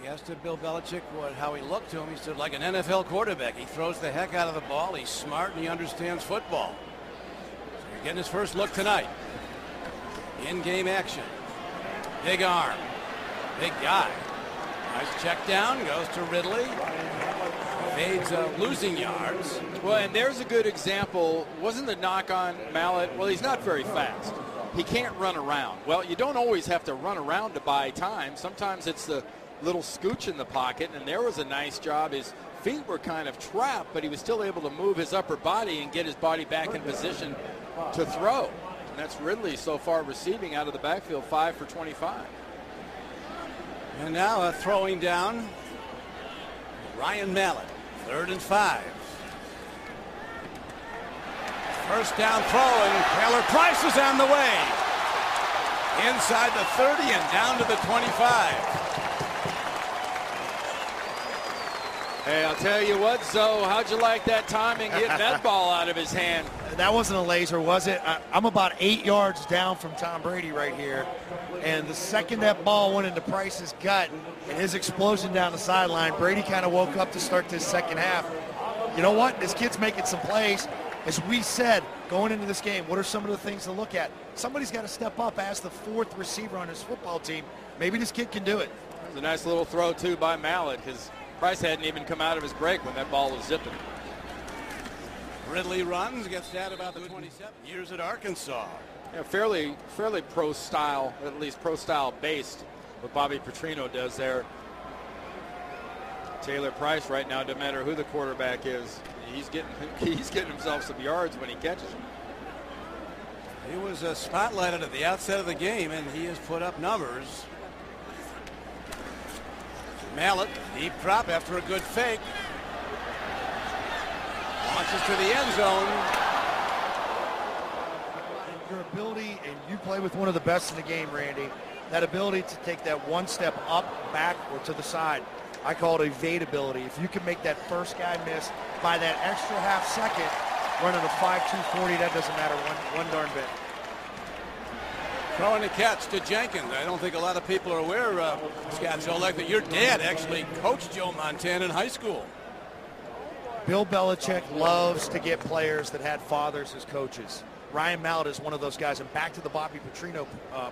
He asked Bill Belichick how he looked to him. He said, like an NFL quarterback. He throws the heck out of the ball. He's smart and he understands football. So you're getting his first look tonight. In-game action. Big arm. Big guy. Nice check down. Goes to Ridley. Fades losing yards. Well, and there's a good example. Wasn't the knock on Mallett? Well, he's not very fast. He can't run around. Well, you don't always have to run around to buy time. Sometimes it's the little scooch in the pocket, and there was a nice job. His feet were kind of trapped, but he was still able to move his upper body and get his body back in position to throw. And that's Ridley so far receiving out of the backfield, 5 for 25. And now throwing down Ryan Mallett, 3rd and 5. First down throw, and Taylor Price is on the way. Inside the 30 and down to the 25. Hey, I'll tell you what, Zoe, how'd you like that timing getting that ball out of his hand? That wasn't a laser, was it? I'm about 8 yards down from Tom Brady right here. And the second that ball went into Price's gut and his explosion down the sideline, Brady kind of woke up to start this second half. You know what? This kid's making some plays. As we said, going into this game, what are some of the things to look at? Somebody's got to step up as the 4th receiver on his football team. Maybe this kid can do it. It was a nice little throw, too, by Mallett. His Price hadn't even come out of his break when that ball was zipping. Ridley runs, gets down about the 27. Years at Arkansas. Yeah, fairly pro style, at least pro style based, what Bobby Petrino does there. Taylor Price right now, no matter who the quarterback is, he's getting himself some yards when he catches him. He was spotlighted at the outset of the game, and he has put up numbers. Mallett, deep drop after a good fake. Launches to the end zone. Your ability, and you play with one of the best in the game, Randy, that ability to take that one step up, back, or to the side. I call it evadability. If you can make that first guy miss by that extra half second, running a 5.2 40, that doesn't matter one darn bit. Throwing a catch to Jenkins. I don't think a lot of people are aware, Scott Zolek, that your dad actually coached Joe Montana in high school. Bill Belichick loves to get players that had fathers as coaches. Ryan Mallett is one of those guys. And back to the Bobby Petrino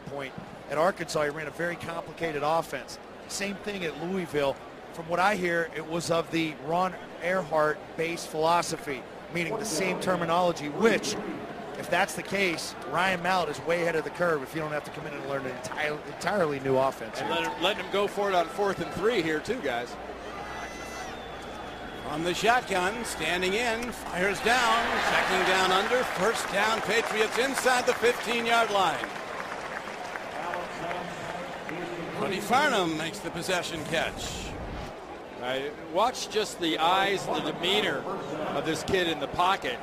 point, at Arkansas, he ran a very complicated offense. Same thing at Louisville. From what I hear, it was of the Ron Earhart-based philosophy, meaning the same terminology, which, if that's the case, Ryan Mallett is way ahead of the curve if you don't have to come in and learn an entirely new offense. And letting him go for it on 4th and 3 here too, guys. On the shotgun, standing in, fires down, checking down under, first down, Patriots inside the 15-yard line. Cody Farnham makes the possession catch. Watch just the eyes, the demeanor of this kid in the pocket.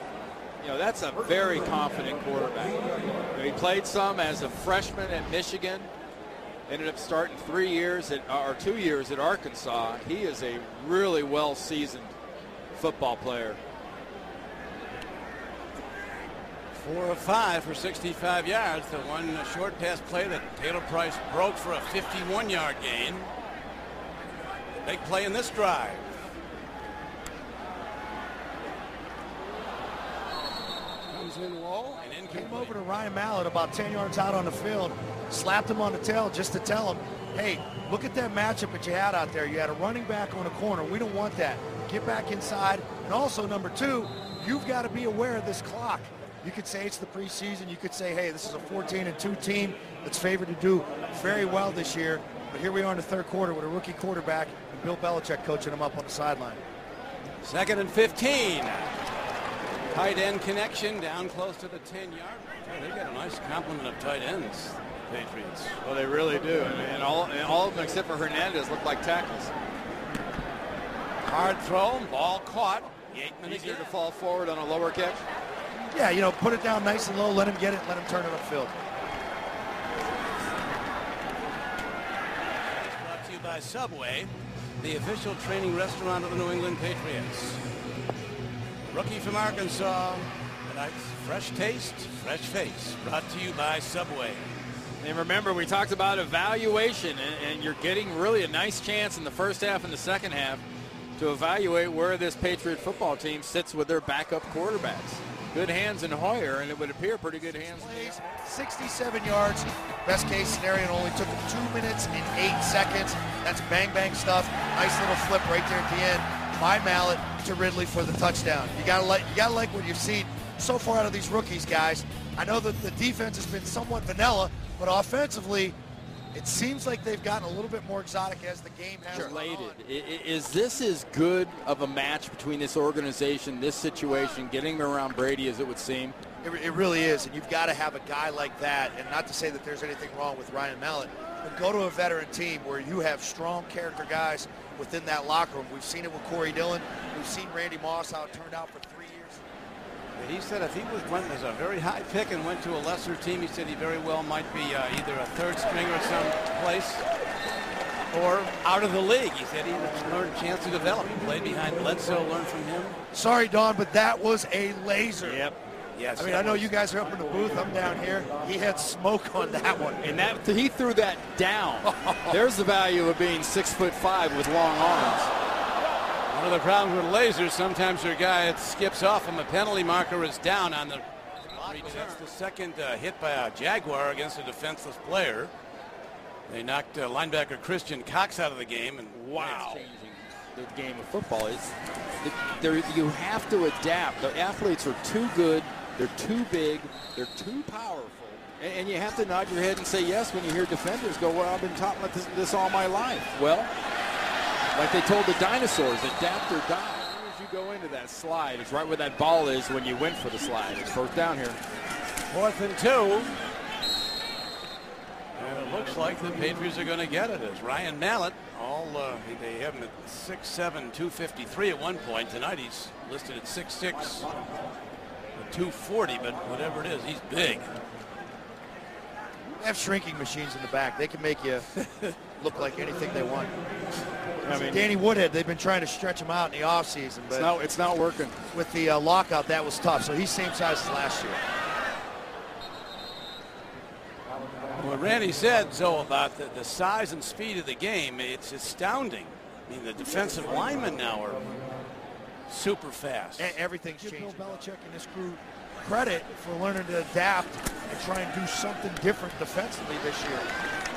You know, that's a very confident quarterback. He played some as a freshman at Michigan, ended up starting 2 years at Arkansas. He is a really well-seasoned football player. 4 of 5 for 65 yards. The one short pass play that Taylor Price broke for a 51-yard gain. Big play in this drive. Comes in low and in. Came over to Ryan Mallett about 10 yards out on the field, slapped him on the tail just to tell him, hey, look at that matchup that you had out there. You had a running back on a corner. We don't want that. Get back inside. And also, number 2, you've got to be aware of this clock. You could say it's the preseason. You could say, hey, this is a 14-2 team that's favored to do very well this year. But here we are in the 3rd quarter with a rookie quarterback and Bill Belichick coaching him up on the sideline. 2nd and 15. Tight end connection down close to the 10-yard. They've got a nice complement of tight ends, Patriots. Well, they really do. And all of them except for Hernandez look like tackles. Hard throw, ball caught. Easier to fall forward on a lower catch. Yeah, you know, put it down nice and low, let him get it, let him turn it upfield. Brought to you by Subway, the official training restaurant of the New England Patriots. Rookie from Arkansas, tonight's fresh taste, fresh face. Brought to you by Subway. And remember, we talked about evaluation, and you're getting really a nice chance in the first half and the second half to evaluate where this Patriot football team sits with their backup quarterbacks. Good hands in Hoyer, and it would appear pretty good hands. 67 yards. Best case scenario, it only took him 2 minutes and 8 seconds. That's bang stuff. Nice little flip right there at the end by Mallett to Ridley for the touchdown. You gotta like what you've seen so far out of these rookies, guys. I know that the defense has been somewhat vanilla, but offensively, it seems like they've gotten a little bit more exotic as the game has gone on. Is this as good of a match between this organization, this situation, getting around Brady as it would seem? It really is, and you've got to have a guy like that, and not to say that there's anything wrong with Ryan Mallett, but go to a veteran team where you have strong character guys within that locker room. We've seen it with Corey Dillon. We've seen Randy Moss, how it turned out for 3 years. He said if he went as a very high pick and went to a lesser team, he said he very well might be either a third stringer at some place or out of the league. He said he learned a chance to develop. He played behind Bledsoe, learned from him. Sorry, Don, but that was a laser. Yep. Yes. I mean, I know you guys are up in the booth. I'm down here. He had smoke on that one. And he threw that down. There's the value of being 6'5" with long arms. One of the problems with lasers, sometimes your guy skips off and the penalty marker is down on the reach. That's the second hit by a Jaguar against a defenseless player. They knocked linebacker Christian Cox out of the game. And wow. Changing the game of football. You have to adapt. The athletes are too good. They're too big. They're too powerful. And you have to nod your head and say yes when you hear defenders go, well, I've been taught this all my life. Well, like they told the dinosaurs, adapt or die. As soon as you go into that slide, it's right where that ball is when you went for the slide. It's first down here. 4th and 2. And it looks like the Patriots are going to get it as Ryan Mallett. They have him at 6'7", 253 at one point. Tonight he's listed at 6'6", 240, but whatever it is, he's big. They have shrinking machines in the back. They can make you look like anything they want. I mean, Danny Woodhead, they've been trying to stretch him out in the offseason, but it's not working. With the lockout, that was tough. So he's same size as last year. What Randy said, Zoe, about the size and speed of the game, it's astounding. I mean, the defensive linemen now are super fast. Everything's changing. Bill Belichick and his crew credit for learning to adapt and try and do something different defensively this year.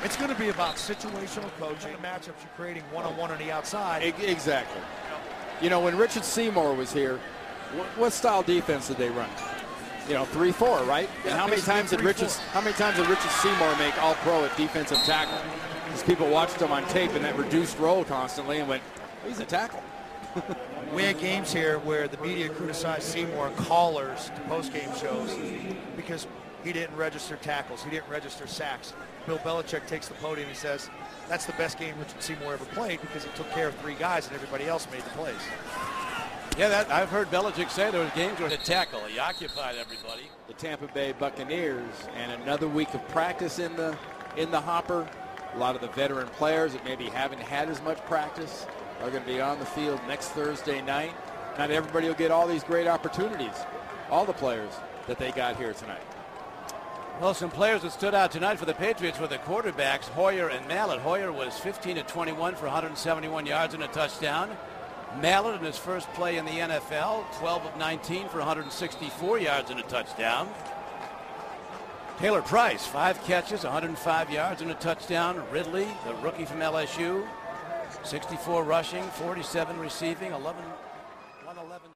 It's going to be about situational coaching, matchups you're creating one-on-one on the outside. Exactly. You know, when Richard Seymour was here, what style defense did they run? 3-4, right? Yeah, and how many times did Richard Seymour make All-Pro at defensive tackle? Because people watched him on tape in that reduced role constantly and went, he's a tackle. We had games here where the media criticized Seymour and callers to post-game shows because he didn't register tackles. He didn't register sacks. Bill Belichick takes the podium and says, that's the best game Richard Seymour ever played because he took care of 3 guys and everybody else made the plays. Yeah, I've heard Belichick say there was games where he tackle. He occupied everybody. The Tampa Bay Buccaneers, and another week of practice in the hopper. A lot of the veteran players that maybe haven't had as much practice are going to be on the field next Thursday night. Not everybody will get all these great opportunities, all the players that they got here tonight. Well, some players that stood out tonight for the Patriots were the quarterbacks, Hoyer and Mallett. Hoyer was 15 of 21 for 171 yards and a touchdown. Mallett in his first play in the NFL, 12 of 19 for 164 yards and a touchdown. Taylor Price, 5 catches, 105 yards and a touchdown. Ridley, the rookie from LSU, 64 rushing, 47 receiving, 111